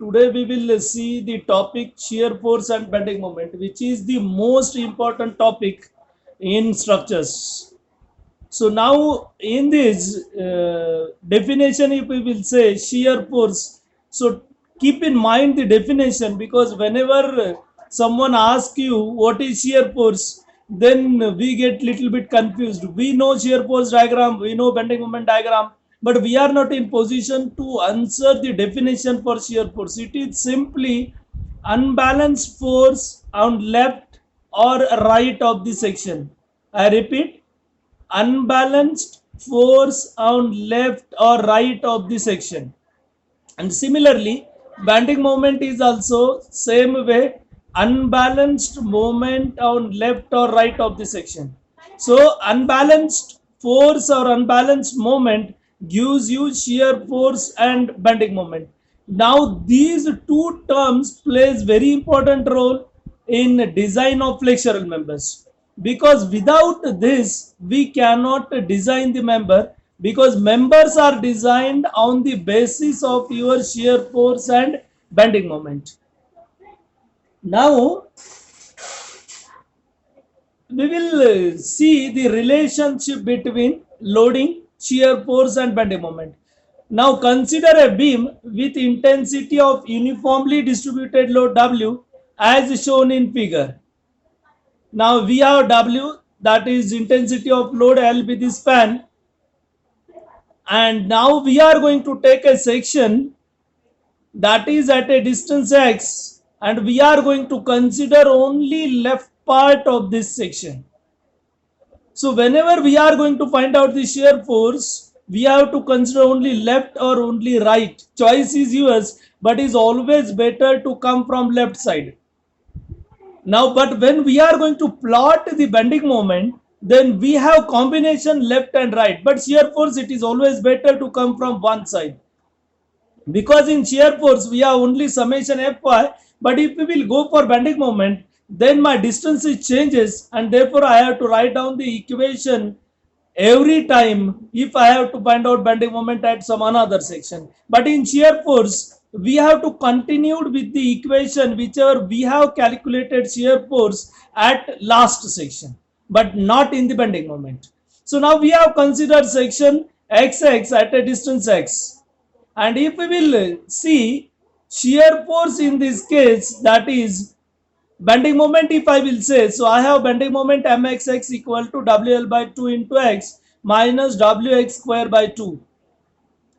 Today we will see the topic shear force and bending moment, which is the most important topic in structures. So now in this definition, if we will say shear force, so keep in mind the definition, because whenever someone asks you what is shear force, then we get little bit confused. We know shear force diagram, we know bending moment diagram, but we are not in position to answer the definition for shear force. It is simply unbalanced force on left or right of the section. I repeat, unbalanced force on left or right of the section. And similarly, bending moment is also same way, unbalanced moment on left or right of the section. So unbalanced force or unbalanced moment gives you shear force and bending moment. Now these two terms plays very important role in design of flexural members, because without this we cannot design the member, because members are designed on the basis of your shear force and bending moment. Now we will see the relationship between loading, shear force and bending moment. Now consider a beam with intensity of uniformly distributed load W as shown in figure. Now we have W, that is intensity of load L with the span, and now we are going to take a section that is at a distance x, and we are going to consider only left part of this section. So whenever we are going to find out the shear force, we have to consider only left or only right. Choice is yours, but is always better to come from left side. Now, but when we are going to plot the bending moment, then we have combination left and right. But shear force, it is always better to come from one side, because in shear force we have only summation Fy. But if we will go for bending moment, then my distance changes, and therefore I have to write down the equation every time if I have to find out bending moment at some another section. But in shear force, we have to continue with the equation whichever we have calculated shear force at last section, but not in the bending moment. So now we have considered section xx at a distance x, and if we will see shear force in this case, that is bending moment, if I will say, so I have bending moment mxx equal to wl by 2 into x minus wx square by 2.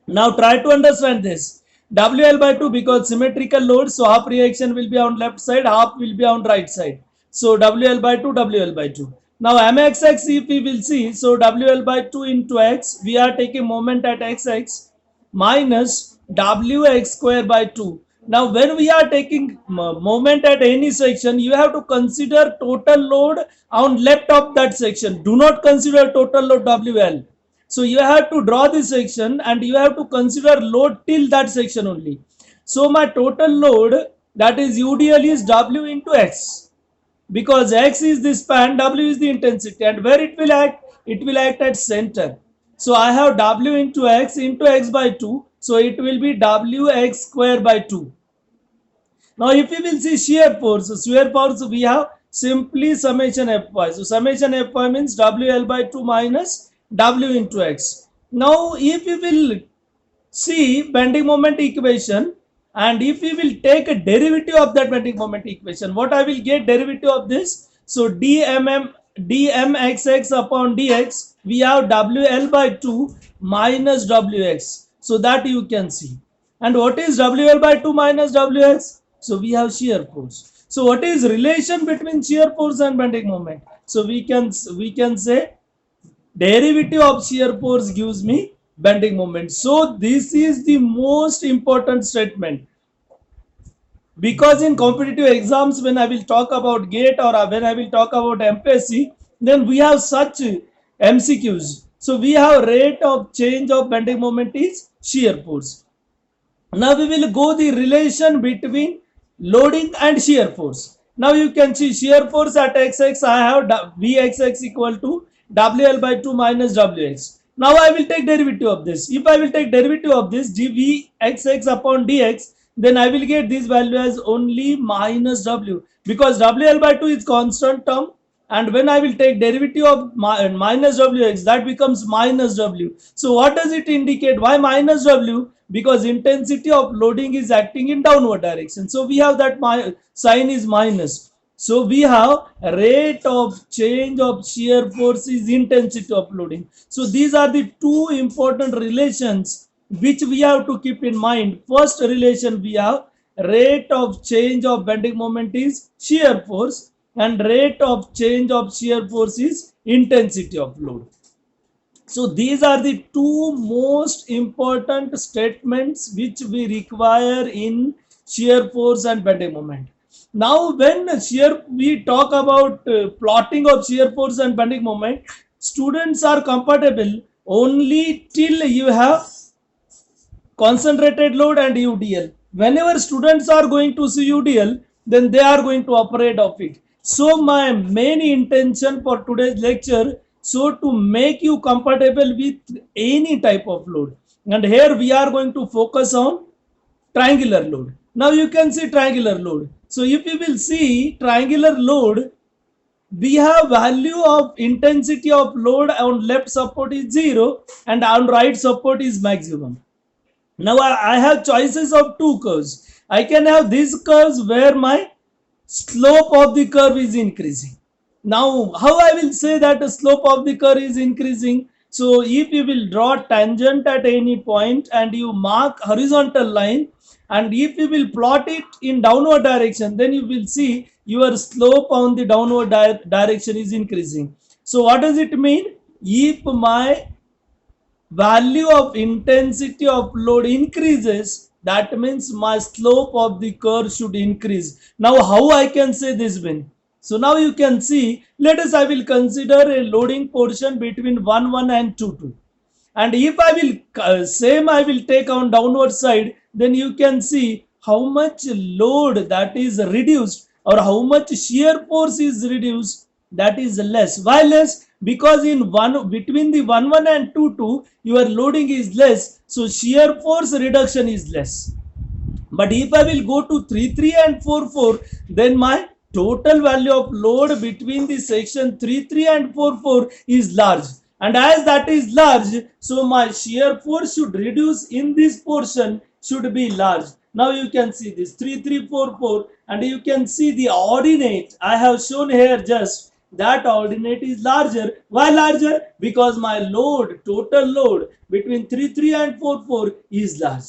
Now try to understand this. WL by 2, because symmetrical load, so half reaction will be on left side, half will be on right side. So WL by 2, WL by 2. Now mxx, if we will see, so WL by 2 into x, we are taking moment at xx minus wx square by 2. Now when we are taking moment at any section, you have to consider total load on left of that section. Do not consider total load WL. So you have to draw this section and you have to consider load till that section only. So my total load, that is UDL, is W into X, because X is the span, W is the intensity, and where it will act at center. So I have W into X by 2, so it will be WX square by 2. Now if we will see shear force, we have simply summation Fy. So summation Fy means WL by 2 minus W into X. Now if we will see bending moment equation, and if we will take a derivative of that bending moment equation, what I will get derivative of this? So dmxx upon dx, we have WL by 2 minus Wx. So that you can see. And what is WL by 2 minus Wx? So we have shear force. So what is relation between shear force and bending moment? So we can say derivative of shear force gives me bending moment. So this is the most important statement, because in competitive exams, when I will talk about GATE or when I will talk about MPSC, then we have such MCQs. So we have rate of change of bending moment is shear force. Now we will go the relation between loading and shear force. Now you can see shear force at xx, I have Vxx equal to WL by 2 minus Wx. Now I will take derivative of this. If I will take derivative of this, dVxx upon dx, then I will get this value as only minus W, because WL by 2 is constant term, and when I will take derivative of minus Wx, that becomes minus W. So what does it indicate? Why minus W? Because intensity of loading is acting in downward direction. So we have that sign is minus. So we have rate of change of shear force is intensity of loading. So these are the two important relations which we have to keep in mind. First relation we have rate of change of bending moment is shear force, and rate of change of shear force is intensity of load. So these are the two most important statements which we require in shear force and bending moment. Now when we talk about plotting of shear force and bending moment, students are compatible only till you have concentrated load and UDL. Whenever students are going to see UDL, then they are going to operate of it. So my main intention for today's lecture, so to make you compatible with any type of load. And here we are going to focus on triangular load. Now you can see triangular load. So if you will see triangular load, we have value of intensity of load on left support is 0 and on right support is maximum. Now I have choices of two curves. I can have these curves where my slope of the curve is increasing. Now how I will say that the slope of the curve is increasing? So if you will draw tangent at any point and you mark horizontal line, and if you will plot it in downward direction, then you will see your slope on the downward direction is increasing. So what does it mean? If my value of intensity of load increases, that means my slope of the curve should increase. Now how I can say this one? So now you can see, let us, I will consider a loading portion between 1 1 and 2 2, and if I will same I will take on downward side, then you can see how much load that is reduced or how much shear force is reduced, that is less. Why less? Because in one between the 1 1 and 2 2 your loading is less, so shear force reduction is less. But if I will go to 3 3 and 4 4, then my total value of load between the section 3 3 and 4 4 is large, and as that is large, so my shear force should reduce in this portion should be large. Now you can see this 3 3 4 4, and you can see the ordinate I have shown here, just that ordinate is larger. Why larger? Because my load, total load between 3 3 and 4 4 is large.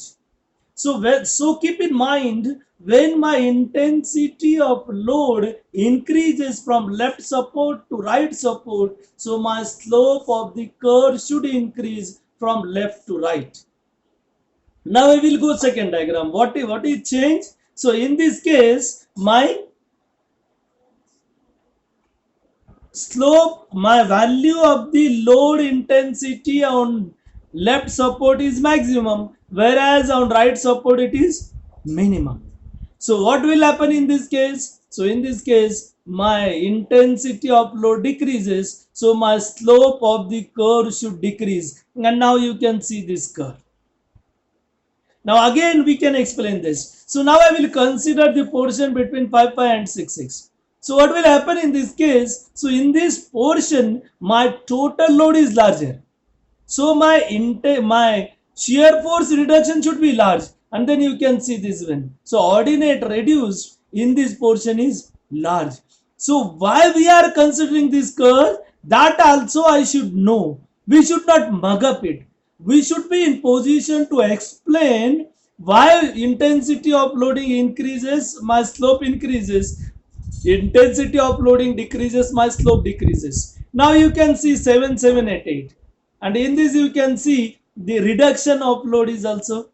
So keep in mind, when my intensity of load increases from left support to right support, so my slope of the curve should increase from left to right. Now I will go second diagram. What is change? So in this case, my slope, my value of the load intensity on left support is maximum, whereas on right support it is minimum. So what will happen in this case? So in this case, my intensity of load decreases, so my slope of the curve should decrease. And now you can see this curve. Now again we can explain this. So now I will consider the portion between 5 5 and 6 6. So what will happen in this case? So in this portion, my total load is larger. So my shear force reduction should be large, and then you can see this one. So ordinate reduced in this portion is large. So why we are considering this curve? That also I should know. We should not mug up it. We should be in position to explain why intensity of loading increases, my slope increases. Intensity of loading decreases, my slope decreases. Now you can see 7 7 8 8, and in this you can see the reduction of load is also,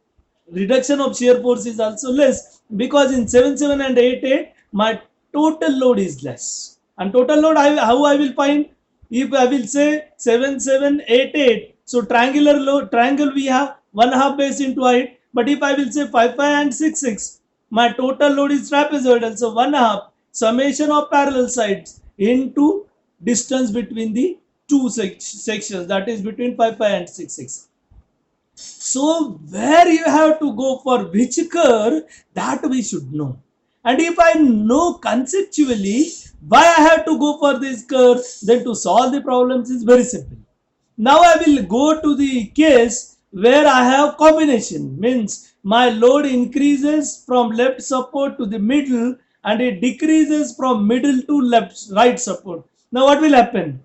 reduction of shear force is also less, because in 7 7 and 8 8 my total load is less. And total load how I will find? If I will say 7 7 8 8, so triangular load, triangle we have 1/2 base into height. But if I will say 5 5 and 6 6, my total load is trapezoidal, so 1/2 summation of parallel sides into distance between the two sections, that is between 5 5 and 6 6. So where you have to go for which curve, that we should know. And if I know conceptually why I have to go for this curve, then to solve the problems is very simple. Now I will go to the case where I have combination, means my load increases from left support to the middle and it decreases from middle to left right support. Now what will happen?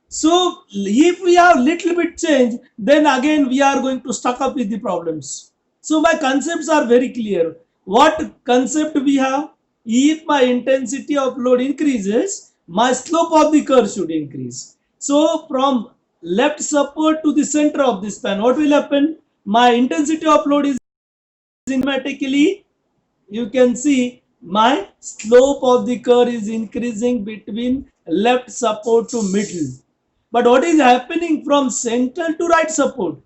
So if we have little bit change, then again we are going to stuck up with the problems. So my concepts are very clear. What concept we have? If my intensity of load increases, my slope of the curve should increase. So from left support to the center of the span, what will happen? My intensity of load is automatically, you can see my slope of the curve is increasing between left support to middle. But what is happening from center to right support?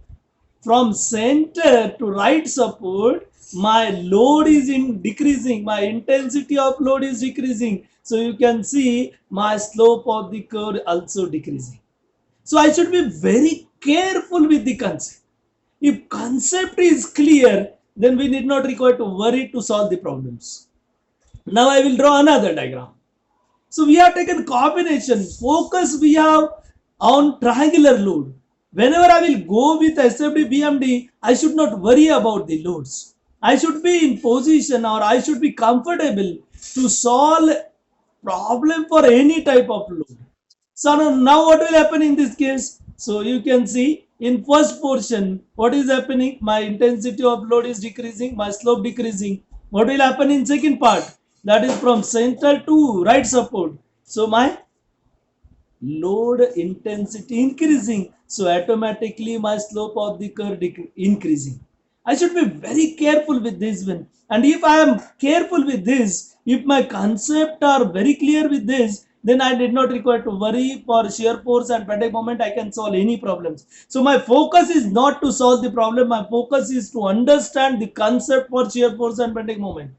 From center to right support, my load is decreasing, my intensity of load is decreasing. So you can see my slope of the curve also decreasing. So I should be very careful with the concept. If concept is clear, then we need not require to worry to solve the problems. Now I will draw another diagram. So we have taken combination, focus we have on triangular load. Whenever I will go with SFD BMD, I should not worry about the loads. I should be in position or I should be comfortable to solve problem for any type of load. So now what will happen in this case? So you can see in first portion, what is happening? My intensity of load is decreasing, my slope decreasing. What will happen in second part? That is from center to right support. So my load intensity increasing. So automatically my slope of the curve increasing. I should be very careful with this one. And if I am careful with this, if my concept are very clear with this, then I did not require to worry for shear force and bending moment. I can solve any problems. So my focus is not to solve the problem. My focus is to understand the concept for shear force and bending moment.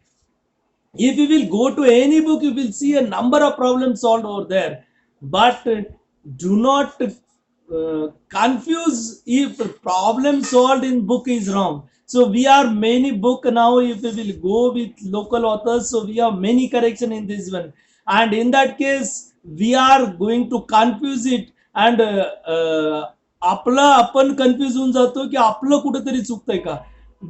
If you will go to any book, you will see a number of problems solved over there. But do not confuse if problem solved in book is wrong. So we are many book now. If we will go with local authors, so we have many correction in this one. And in that case, we are going to confuse it and आपला आपण confuse होऊन जातो की आपलं कुठेतरी चुकतंय का.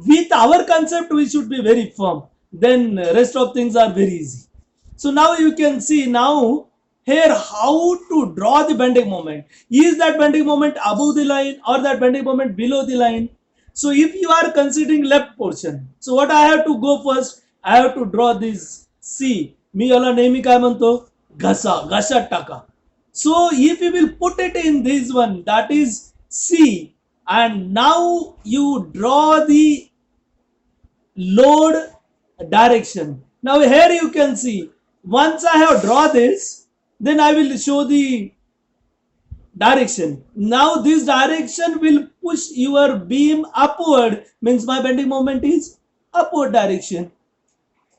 With our concept we should be very firm, then rest of things are very easy. So now you can see now here how to draw the bending moment. Is that bending moment above the line or that bending moment below the line? So if you are considering left portion, so what I have to go first, I have to draw this C. मी याला नेहमी काय म्हणतो, घशात टाका. So if you will put it in this one, that is C, and now you draw the load direction. Now here you can see, once I have draw this, then I will show the direction. Now this direction will push your beam upward, means my bending moment is upward direction.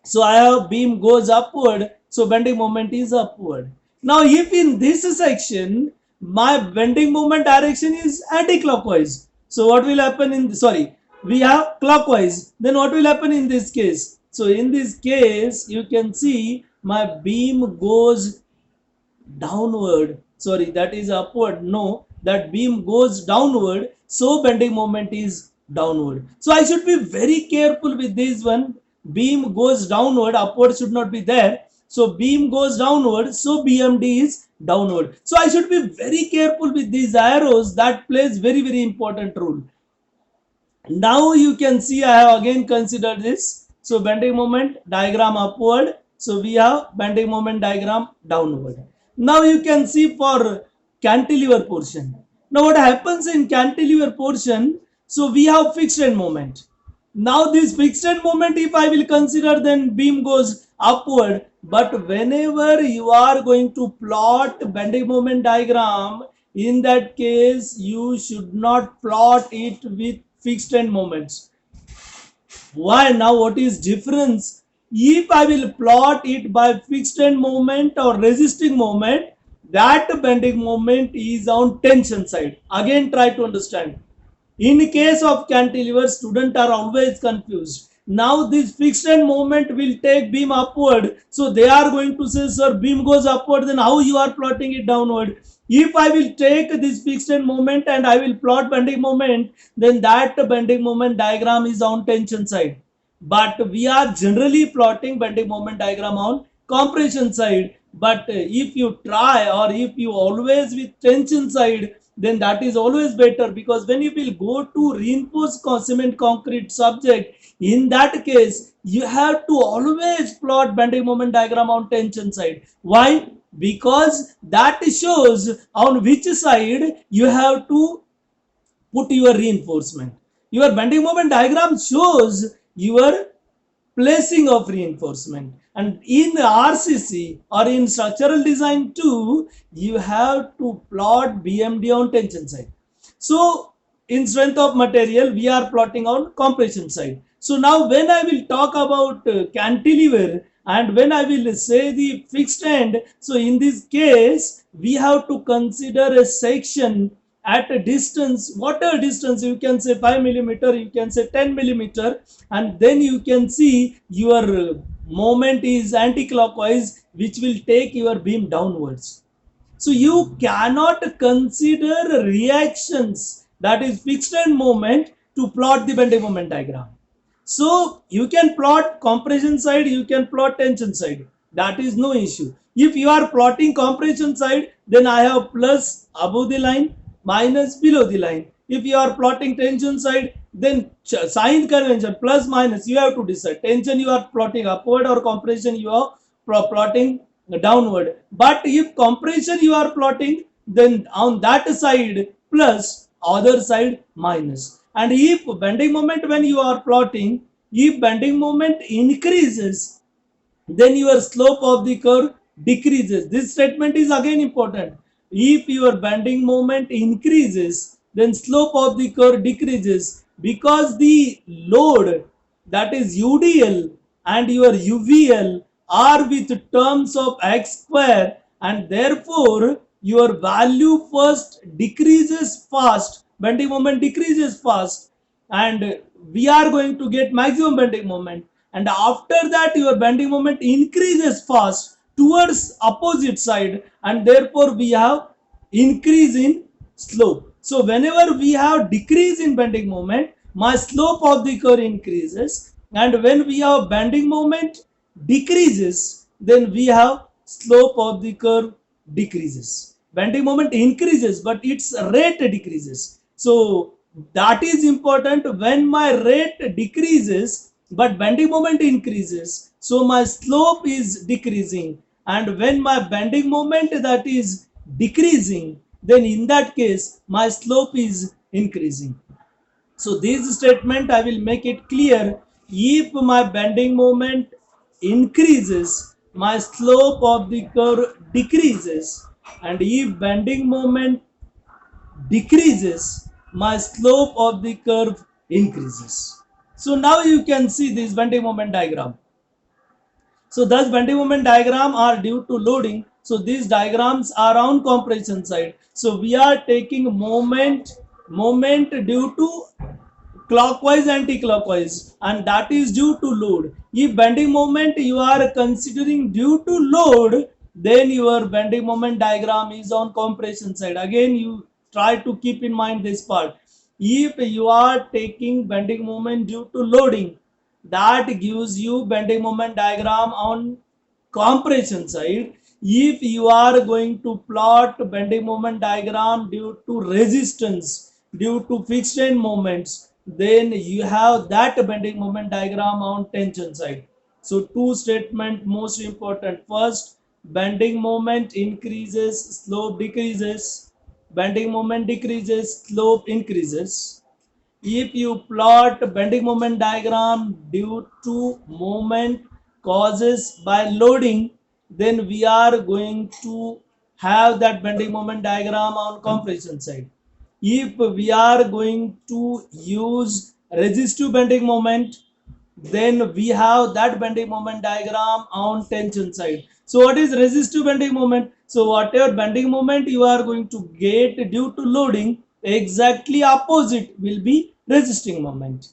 So I have beam goes upward, so bending moment is upward. Now if in this section my bending moment direction is anti-clockwise, so what will happen in, sorry, we have clockwise, then what will happen in this case? So in this case you can see my beam goes downward, sorry, that is upward, no, that beam goes downward, so bending moment is downward. So I should be very careful with this one. Beam goes downward, upward should not be there. So beam goes downward, so BMD is downward. So I should be very careful with these arrows. That plays very, very important role. Now you can see I have again considered this. So bending moment diagram upward. So we have bending moment diagram downward. Now you can see for cantilever portion. Now what happens in cantilever portion? So we have fixed end moment. Now this fixed end moment, if I will consider, then beam goes upward. But whenever you are going to plot bending moment diagram, in that case you should not plot it with fixed end moments. Why? Now what is difference? If I will plot it by fixed end moment or resisting moment, that bending moment is on tension side. Again try to understand. In case of cantilever, students are always confused. Now this fixed end moment will take beam upward. So they are going to say, sir, beam goes upward, then how you are plotting it downward? If I will take this fixed end moment and I will plot bending moment, then that bending moment diagram is on tension side. But we are generally plotting bending moment diagram on compression side. But if you try, or if you always with tension side, then that is always better, because when you will go to reinforced cement concrete subject, in that case you have to always plot bending moment diagram on tension side. Why? Because that shows on which side you have to put your reinforcement. Your bending moment diagram shows your placing of reinforcement. And in RCC or in structural design too, you have to plot BMD on tension side. So in strength of material, we are plotting on compression side. So now when I will talk about cantilever, and when I will say the fixed end, so in this case, we have to consider a section at a distance, whatever distance, you can say 5 millimeter, you can say 10 millimeter, and then you can see your moment is anti-clockwise, which will take your beam downwards. So you cannot consider reactions, that is fixed end moment, to plot the bending moment diagram. So you can plot compression side, you can plot tension side. That is no issue. If you are plotting compression side, then I have plus above the line, minus below the line. If you are plotting tension side, then sign convention, plus minus, you have to decide. Tension you are plotting upward, or compression you are plotting downward. But if compression you are plotting, then on that side plus, other side minus. And if bending moment, when you are plotting, if bending moment increases, then your slope of the curve decreases. This statement is again important. If your bending moment increases, then slope of the curve decreases, because the load, that is UDL and your UVL, are with terms of x square, and therefore your value first decreases fast, bending moment decreases fast, and we are going to get maximum bending moment, and after that your bending moment increases fast towards opposite side, and therefore we have increase in slope. So whenever we have decrease in bending moment, my slope of the curve increases, and when we have bending moment decreases, then we have slope of the curve decreases. Bending moment increases, but its rate decreases. So that is important. When my rate decreases but bending moment increases, so my slope is decreasing, and when my bending moment that is decreasing, then in that case my slope is increasing. So this statement I will make it clear. If my bending moment increases, my slope of the curve decreases, and if bending moment decreases, my slope of the curve increases. So now you can see this bending moment diagram. So thus bending moment diagram are due to loading. So these diagrams are on compression side. So we are taking moment due to clockwise anti-clockwise, and that is due to load. If bending moment you are considering due to load, then your bending moment diagram is on compression side. Again, you try to keep in mind this part. If you are taking bending moment due to loading, that gives you bending moment diagram on compression side. If you are going to plot bending moment diagram due to resistance, due to fixed end moments, then you have that bending moment diagram on tension side. So two statement most important. First, bending moment increases, slope decreases. Bending moment decreases, slope increases. If you plot bending moment diagram due to moment causes by loading, then we are going to have that bending moment diagram on compression side. If we are going to use resistive bending moment, then we have that bending moment diagram on tension side. So what is resistive bending moment? So whatever bending moment you are going to get due to loading, exactly opposite will be resisting moment.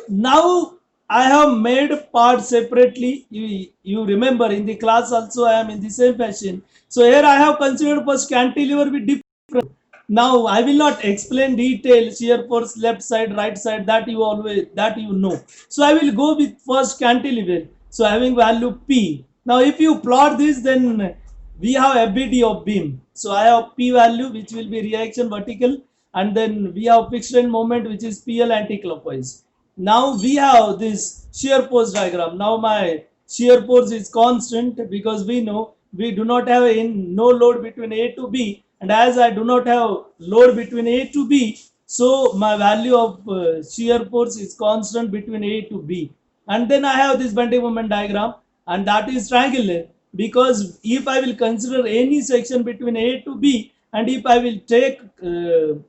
Now I have made part separately. You remember in the class also I am in the same fashion. So here I have considered first cantilever with different. Now I will not explain detail shear force left side, right side, that you always, that you know. So I will go with first cantilever. So having value P. Now if you plot this, then we have FBD of beam. So I have P value which will be reaction vertical, and then we have fixed end moment which is PL anti-clockwise. Now we have this shear force diagram. Now my shear force is constant because we know we do not have no load between A to B, and as I do not have load between A to B, so my value of shear force is constant between A to B. And then I have this bending moment diagram, and that is triangular because if I will consider any section between A to B, and if I will take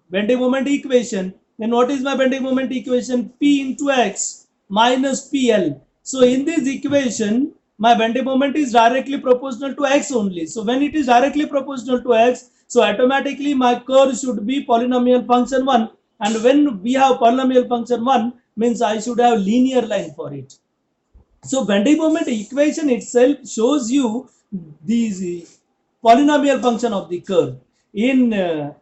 bending moment equation, then what is my bending moment equation? P into x minus PL. So in this equation, my bending moment is directly proportional to x only. So when it is directly proportional to x, so automatically my curve should be polynomial function 1. And when we have polynomial function 1, means I should have linear line for it. So bending moment equation itself shows you the polynomial function of the curve. In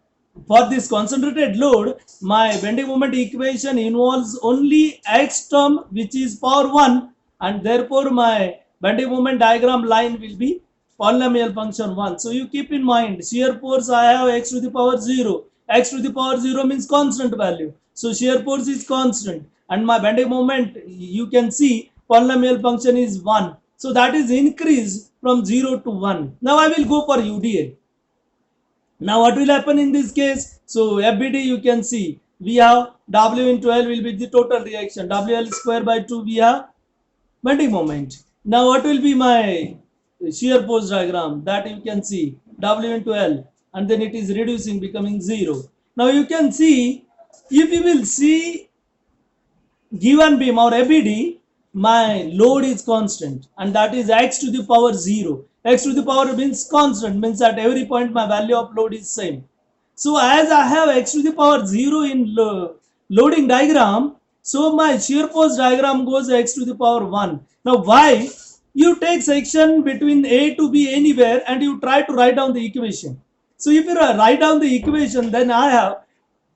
for this concentrated load, my bending moment equation involves only x term which is power 1, and therefore my bending moment diagram line will be polynomial function 1. So you keep in mind shear force I have x to the power 0. X to the power 0 means constant value. So shear force is constant, and my bending moment you can see polynomial function is 1. So that is increase from 0 to 1. Now I will go for UDL. Now what will happen in this case? So FBD you can see we have W into L will be the total reaction. WL square by 2 we have bending moment. Now what will be my shear force diagram? That you can see W into L, and then it is reducing becoming 0. Now you can see, if you will see given beam or FBD, my load is constant, and that is x to the power 0. X to the power means constant, means at every point my value of load is same. So as I have x to the power 0 in loading diagram, so my shear force diagram goes x to the power 1. Now why? You take section between A to B anywhere and you try to write down the equation. So if you write down the equation, then I have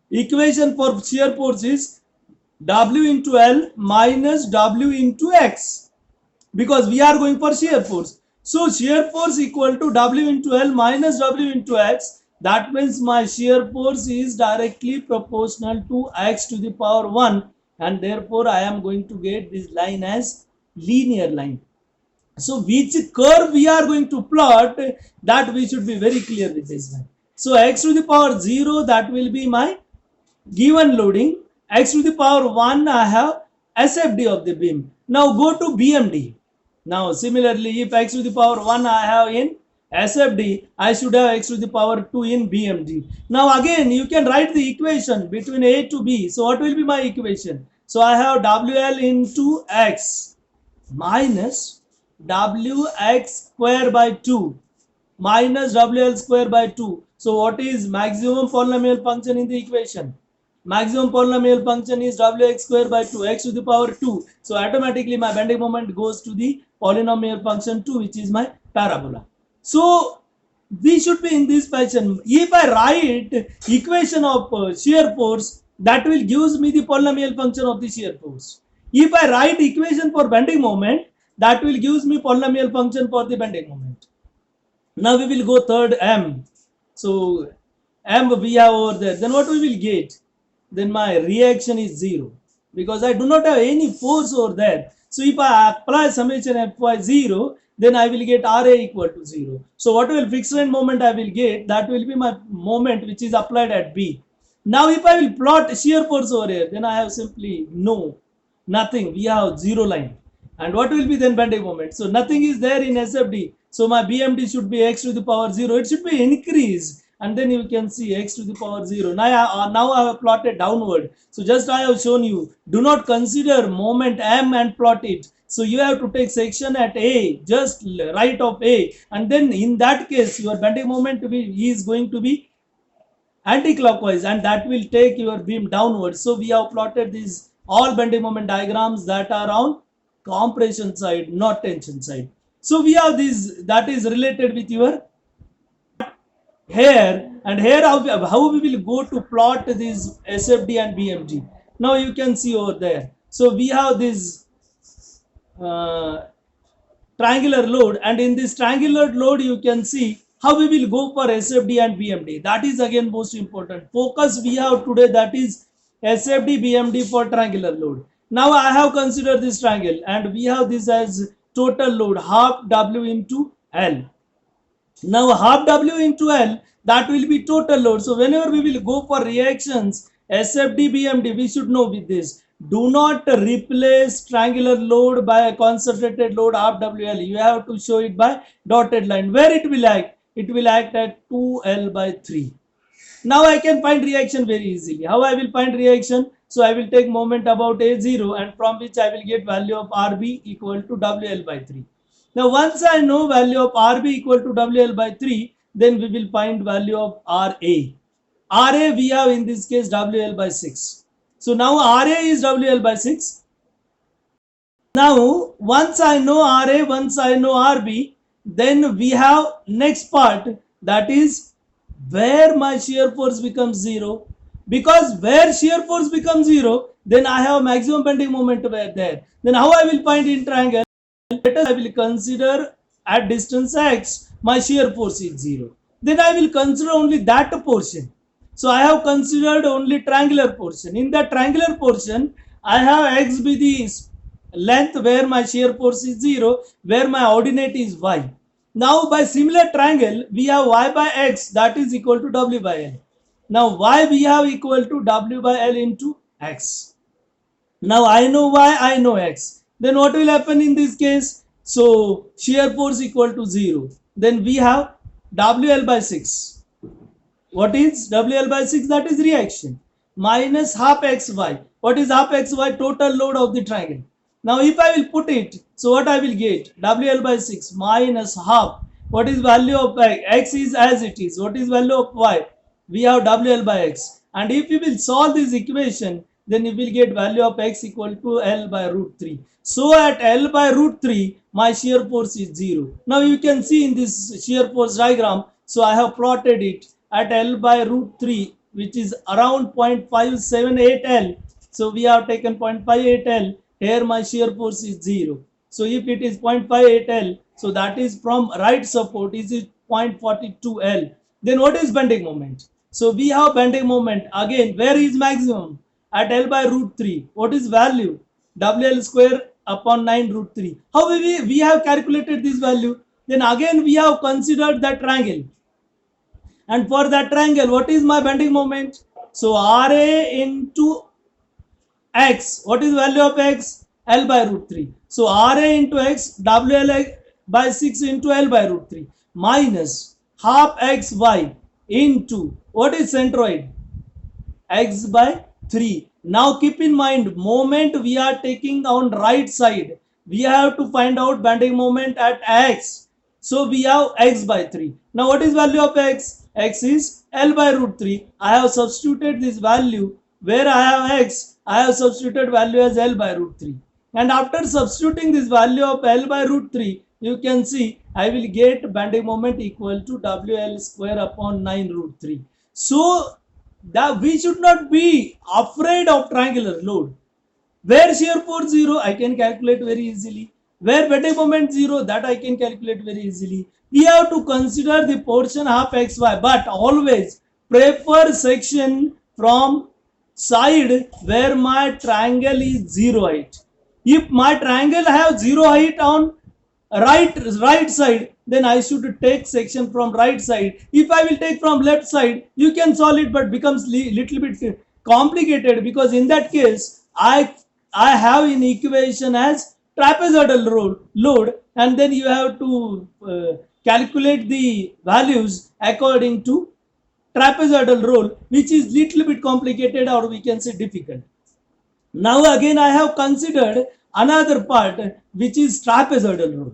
equation for shear force is W into L minus W into X, because we are going for shear force. So shear force equal to W into L minus W into X. That means my shear force is directly proportional to X to the power 1, and therefore I am going to get this line as linear line. So which curve we are going to plot, that we should be very clear with this one. So x to the power 0, that will be my given loading. X to the power 1, I have SFD of the beam. Now go to BMD. Now similarly, if x to the power 1 I have in SFD, I should have x to the power 2 in BMD. Now again, you can write the equation between A to B. So what will be my equation? So I have WL into X minus Wx square by 2 minus WL square by 2. So what is maximum polynomial function in the equation? Maximum polynomial function is Wx square by 2, x to the power 2. So automatically my bending moment goes to the polynomial function 2, which is my parabola. So we should be in this fashion. If I write equation of shear force, that will gives me the polynomial function of the shear force. If I write equation for bending moment, that will gives me polynomial function for the bending moment. Now we will go third M. So M we have over there. Then what we will get? Then my reaction is 0, because I do not have any force over there. So if I apply summation Fy 0, then I will get Ra equal to 0. So what will fixed end moment I will get? That will be my moment which is applied at B. Now if I will plot shear force over here, then I have simply nothing. We have 0 line. And what will be then bending moment? So nothing is there in SFD. So my BMD should be x to the power 0. It should be increased. And then you can see x to the power 0. Now I have plotted downward. So just I have shown you. Do not consider moment M and plot it. So you have to take section at A, just right of A. And then in that case, your bending moment is going to be anti-clockwise, and that will take your beam downwards. So we have plotted these all bending moment diagrams that are on compression side, not tension side. So we have this that is related with your here, and here how we will go to plot this SFD and BMD. Now you can see over there. So we have this triangular load, and in this triangular load you can see how we will go for SFD and BMD. That is again most important focus we have today, that is SFD BMD for triangular load. Now I have considered this triangle, and we have this as total load half W into L. Now half W into L, that will be total load. So whenever we will go for reactions SFD BMD, we should know with this, do not replace triangular load by a concentrated load half WL. You have to show it by dotted line. Where it will act? It will act at 2L by 3. Now I can find reaction very easily. How I will find reaction? So I will take moment about A0, and from which I will get value of RB equal to WL by 3. Now once I know value of RB equal to WL by 3, then we will find value of RA. RA we have in this case WL by 6. So now RA is WL by 6. Now once I know RA, once I know RB, then we have next part, that is where my shear force becomes 0. Because where shear force becomes 0, then I have maximum bending moment there. Then how I will find in triangle? Let us I will consider at distance x my shear force is 0. Then I will consider only that portion. So I have considered only triangular portion. In that triangular portion, I have x be the length where my shear force is 0, where my ordinate is y. Now by similar triangle, we have y by x, that is equal to w by l. Now y we have equal to w by l into x. Now I know y, I know x. Then what will happen in this case? So shear force equal to 0. Then we have WL by 6. What is WL by 6? That is reaction. Minus half XY. What is half XY? Total load of the triangle. Now if I will put it, so what I will get? WL by 6 minus half. What is value of x? X is as it is. What is value of y? We have WL by x. And if we will solve this equation, then you will get value of x equal to L by root 3. So at L by root 3, my shear force is 0. Now you can see in this shear force diagram, so I have plotted it at L by root 3, which is around 0.578 L. So we have taken 0.58 L. Here my shear force is 0. So if it is 0.58 L, so that is from right support is 0.42 L. Then what is bending moment? So we have bending moment. Again, where is maximum? At L by root 3. What is value? WL square upon 9 root 3. How we have calculated this value? Then again we have considered that triangle. And for that triangle, what is my bending moment? So RA into x. What is value of x? L by root 3. So RA into x, WL by 6 into L by root 3 minus half xy into what is centroid? X by 3. Now keep in mind, moment we are taking on right side. We have to find out bending moment at x. So we have x by 3. Now what is value of x? X is L by root 3. I have substituted this value. Where I have x, I have substituted value as L by root 3. And after substituting this value of L by root 3, you can see I will get bending moment equal to WL square upon 9 root 3. So that we should not be afraid of triangular load. Where shear force 0, I can calculate very easily. Where bending moment 0, that I can calculate very easily. We have to consider the portion half xy, but always prefer section from side where my triangle is 0 height. If my triangle have 0 height on right side, then I should take section from right side. If I will take from left side, you can solve it, but becomes little bit complicated, because in that case I have in equation as trapezoidal load, and then you have to calculate the values according to trapezoidal roll, which is little bit complicated, or we can say difficult. Now again I have considered another part, which is trapezoidal roll.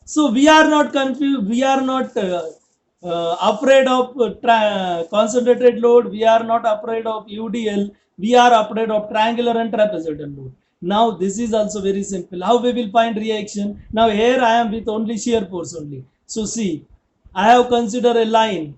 So we are not confused, we are not afraid of concentrated load, we are not afraid of UDL, we are afraid of triangular and trapezoidal load. Now this is also very simple. How we will find reaction? Now here I am with only shear force only. So see, I have considered a line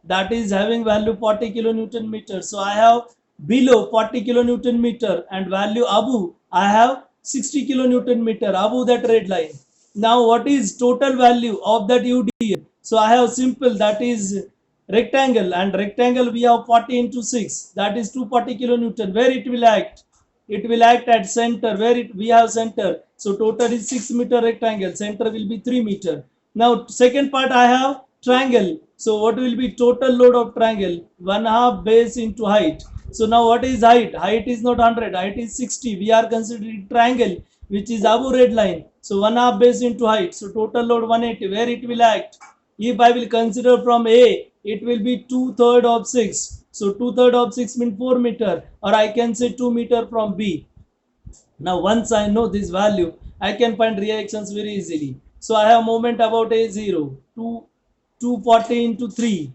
that is having value 40 kilonewton meter. So I have below 40 kilonewton meter and value above I have 60 kilonewton meter above that red line. Now what is total value of that UDL? So I have simple, that is rectangle, and rectangle we have 40 into 6, that is 240 kilonewton. Where it will act? It will act at center, where we have center. So total is 6 meter rectangle, center will be 3 meter. Now second part I have triangle. So what will be total load of triangle? 1/2 base into height. So now what is height? Height is not 100, height is 60. We are considering triangle which is above red line. So 1/2 base into height. So total load 180. Where it will act? If I will consider from A, it will be 2/3 of 6. So 2/3 of 6 means 4 meter, or I can say 2 meter from B. Now once I know this value, I can find reactions very easily. So I have moment about A0, 240 into 3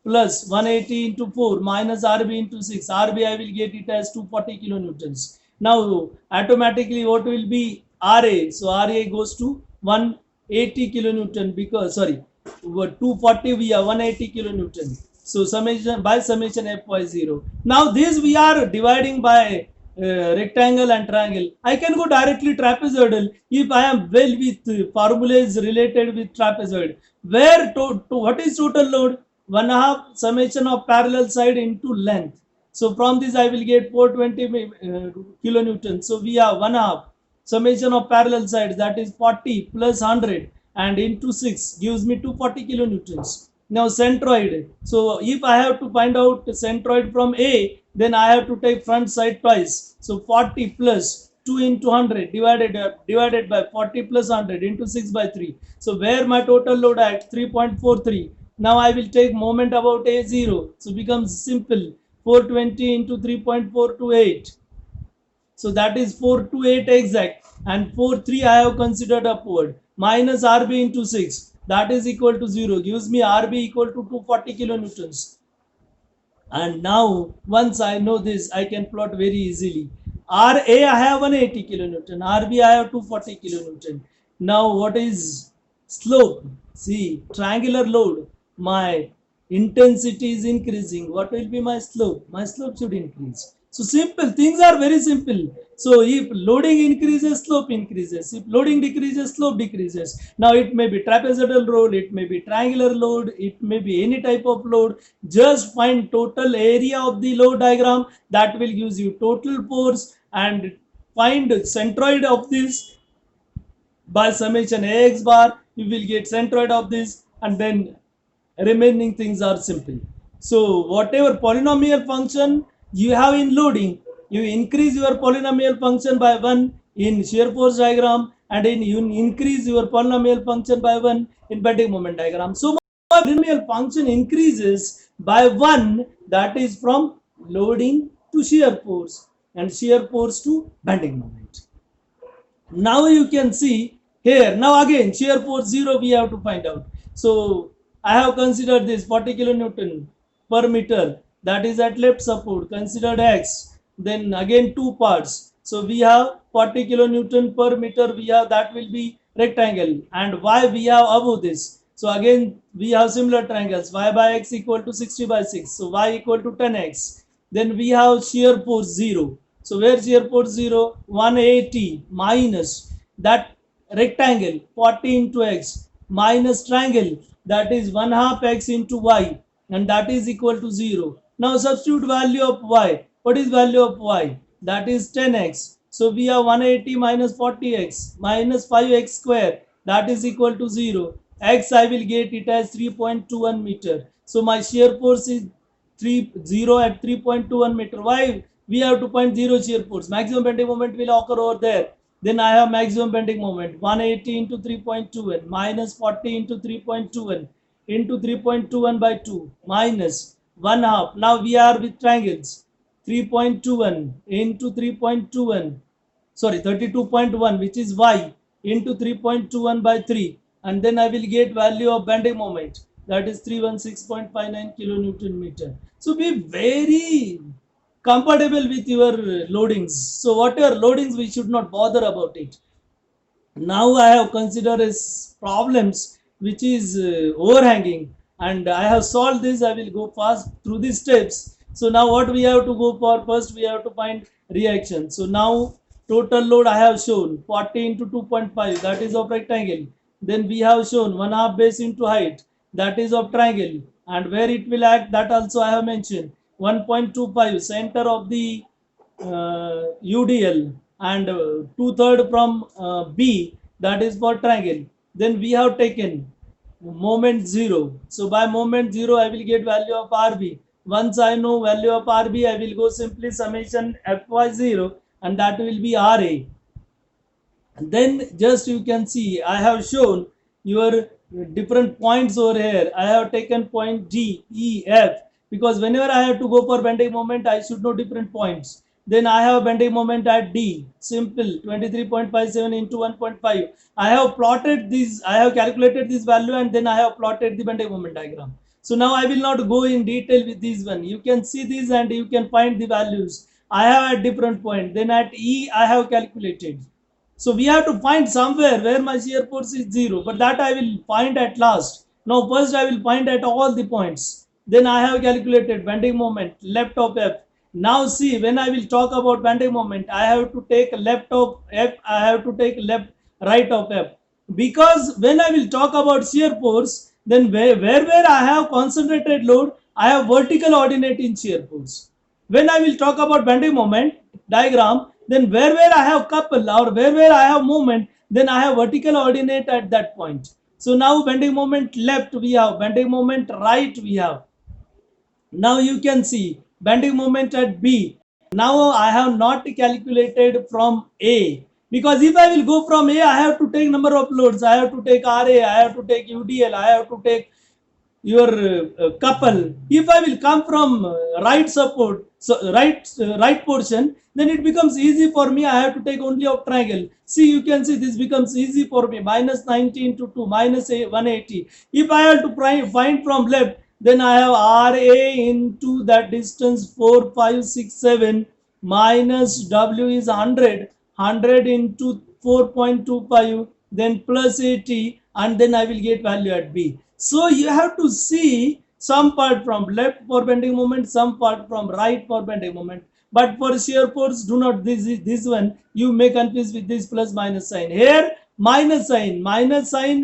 plus 180 into 4 minus RB into 6. RB I will get it as 240 kilonewtons. Now automatically what will be RA? So RA goes to 180 kilonewton, because 240 we have 180 kilonewton. So summation by summation Fy0. Now this we are dividing by rectangle and triangle. I can go directly trapezoidal if I am well with formulas related with trapezoid. Where what is total load? 1/2 summation of parallel side into length. So from this I will get 420 kilonewton. So we have 1/2 summation of parallel sides, that is 40 plus 100 and into 6 gives me 240 kilonewtons. Now centroid. So if I have to find out centroid from A, then I have to take front side twice. So 40 plus 2 into 100 divided by 40 plus 100 into 6 by 3. So where my total load at 3.43. Now I will take moment about A0. So becomes simple, 420 into 3.428. So that is 428 exact, and 43 I have considered upward, minus RB into 6, that is equal to 0, gives me RB equal to 240 kilonewtons. And now once I know this, I can plot very easily. RA I have 180 kilonewton, RB I have 240 kilonewton. Now what is slope? See, triangular load, my intensity is increasing. What will be my slope? My slope should increase. So simple, things are very simple. So if loading increases, slope increases. If loading decreases, slope decreases. Now it may be trapezoidal load, it may be triangular load, it may be any type of load. Just find total area of the load diagram, that will give you total force, and find centroid of this by summation Ax bar. You will get centroid of this, and then remaining things are simple. So whatever polynomial function you have in loading, you increase your polynomial function by 1 in shear force diagram, and you increase your polynomial function by 1 in bending moment diagram. So my polynomial function increases by 1, that is from loading to shear force and shear force to bending moment. Now you can see here, now again shear force 0 we have to find out. So I have considered this 40 kilonewton per meter, that is at left support, considered X, then again two parts. So we have 40 kilonewton per meter, we have, that will be rectangle, and Y we have above this. So again we have similar triangles, Y by X equal to 60 by 6, so Y equal to 10X. Then we have shear force 0. So where shear force 0? 180 minus that rectangle 40 into X minus triangle, that is 1/2 X into Y, and that is equal to 0. Now substitute value of Y. What is value of Y? That is 10X. So we have 180 minus 40X minus 5X square, that is equal to 0. X I will get it as 3.21 meter. So my shear force is 0 at 3.21 meter. Why? We have to find 0 shear force. Maximum bending moment will occur over there. Then I have maximum bending moment, 180 into 3.21 minus 40 into 3.21 into 3.21 by 2 minus 1/2. Now we are with triangles, 3.21 into 3.21, sorry 32.1, which is Y, into 3.21 by 3, and then I will get value of bending moment. that is 316.59 kilonewton meter. So be very comfortable with your loadings. So whatever loadings, we should not bother about it. Now I have considered as problems which is overhanging, and I have solved this. I will go fast through these steps. So now what we have to go for, first we have to find reaction. So now total load I have shown 40 into 2.5, that is of rectangle. Then we have shown 1/2 base into height, that is of triangle, and where it will act, that also I have mentioned. 1.25 center of the UDL, and 2/3 from B, that is for triangle. Then we have taken moment 0. So by moment 0 I will get value of RB. Once I know value of RB, I will go simply summation Fy0, and that will be RA. And then just you can see I have shown your different points over here. I have taken point D, E, F, because whenever I have to go for bending moment, I should know different points. Then I have bending moment at D, simple 23.57 into 1.5. I have plotted this, I have calculated this value, and then I have plotted the bending moment diagram. So now I will not go in detail with this one. You can see this and you can find the values. I have at different point. Then at E I have calculated. So we have to find somewhere where my shear force is 0, but that I will find at last. Now first I will find at all the points. Then I have calculated bending moment left of F. Now see, when I will talk about bending moment, I have to take left of F, I have to take left right of F. Because when I will talk about shear force, then where I have concentrated load, I have vertical ordinate in shear force. When I will talk about bending moment diagram, then where I have couple or where I have movement, then I have vertical ordinate at that point. So now bending moment left we have, bending moment right we have. Now you can see bending moment at B. Now I have not calculated from A, because if I will go from A, I have to take number of loads. I have to take RA, I have to take UDL, I have to take your couple. If I will come from right support, so right portion, then it becomes easy for me. I have to take only of triangle. See, you can see this becomes easy for me. Minus 90 into 2, minus 180. If I have to find from left, then I have RA into that distance 4, 5, 6, 7, minus W is 100. 100 into 4.25, then plus 80, and then I will get value at B. So you have to see some part from left for bending moment, some part from right for bending moment. But for shear force, do not this one. You may confuse with this plus minus sign. Here minus sign.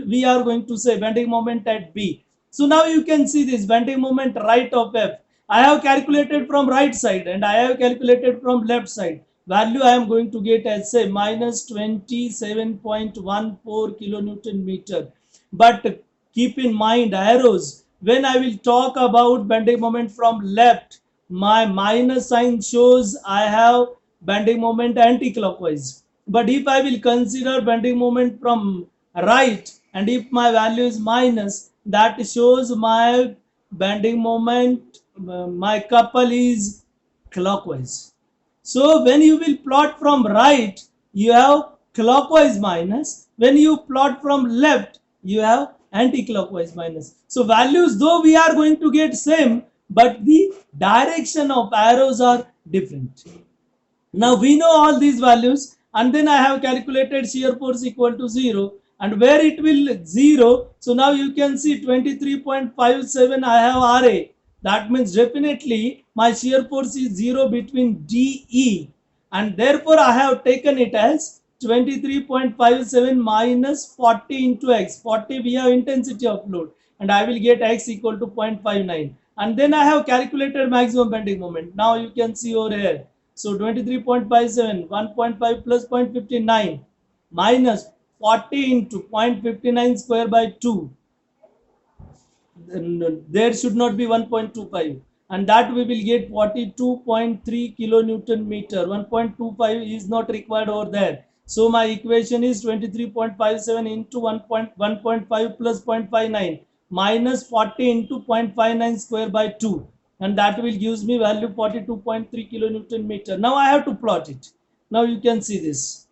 We are going to say bending moment at B. So now you can see this bending moment right of F. I have calculated from right side and I have calculated from left side. Value I am going to get as say minus 27.14 kilonewton meter. But keep in mind arrows. When I will talk about bending moment from left, my minus sign shows I have bending moment anti-clockwise. But if I will consider bending moment from right, and if my value is minus, that shows my bending moment, my couple is clockwise. So when you will plot from right, you have clockwise minus. When you plot from left, you have anti-clockwise minus. So values though we are going to get same, but the direction of arrows are different. Now we know all these values, and then I have calculated shear force equal to 0, and where it will 0. So now you can see 23.57 I have RA. That means definitely my shear force is 0 between DE, and therefore I have taken it as 23.57 minus 40 into X. 40 we have intensity of load, and I will get X equal to 0.59. And then I have calculated maximum bending moment. Now you can see over here. So 23.57, 1.5 plus 0.59 minus 40 into 0.59 square by 2. There should not be 1.25, and that we will get 42.3 kilonewton meter. 1.25 is not required over there. So my equation is 23.57 into 1.5 plus 0.59 minus 40 into 0.59 square by 2, and that will gives me value 42.3 kilonewton meter. Now I have to plot it. Now you can see this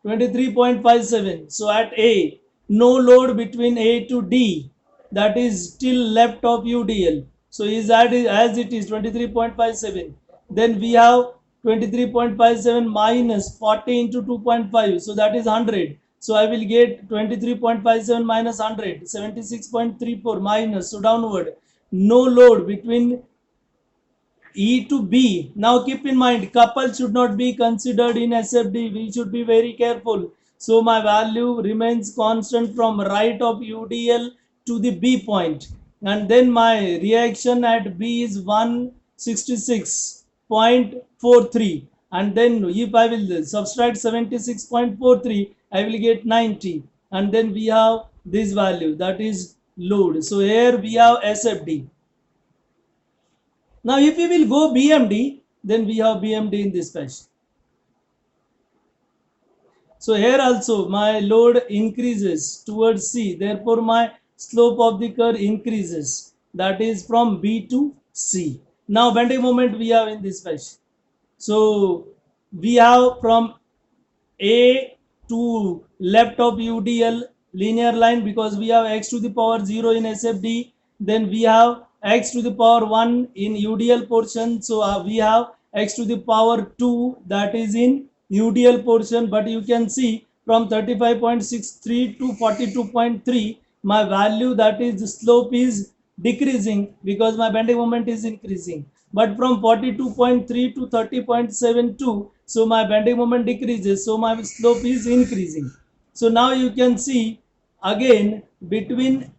23.57. So at A, no load between A to D, that is still left of UDL. So is that as it is 23.57. Then we have 23.57 minus 40 into 2.5, so that is 100. So I will get 23.57 minus 100, 76.34 minus, so downward. No load between E to B. Now keep in mind, couple should not be considered in SFD. We should be very careful. So my value remains constant from right of UDL to the B point. And then my reaction at B is 166.43. And then if I will subtract 76.43, I will get 90. And then we have this value, that is load. So here we have SFD. Now, if we will go BMD, then we have BMD in this fashion. So here also my load increases towards C. Therefore, my slope of the curve increases. That is from B to C. Now, bending moment we have in this fashion. So we have from A to left of UDL linear line, because we have x to the power 0 in SFD. Then we have x to the power 1 in UDL portion. So we have x to the power 2, that is in UDL portion. But you can see from 35.63 to 42.3, my value, that is the slope, is decreasing because my bending moment is increasing. But from 42.3 to 30.72, so my bending moment decreases, so my slope is increasing. So now you can see again, between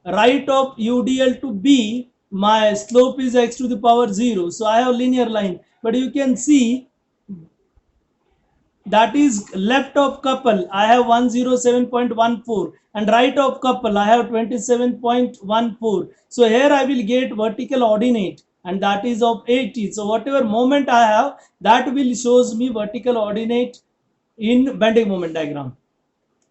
right of UDL to B, my slope is x to the power 0. So I have linear line. But you can see that is left of couple I have 107.14, and right of couple I have 27.14. So here I will get vertical ordinate, and that is of 80. So whatever moment I have, that will shows me vertical ordinate in bending moment diagram.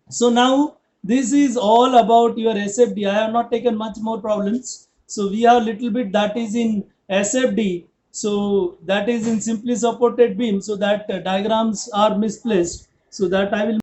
So now this is all about your SFD. I have not taken much more problems. So we have little bit that is in SFD. So that is in simply supported beam. So that diagrams are misplaced. So that I will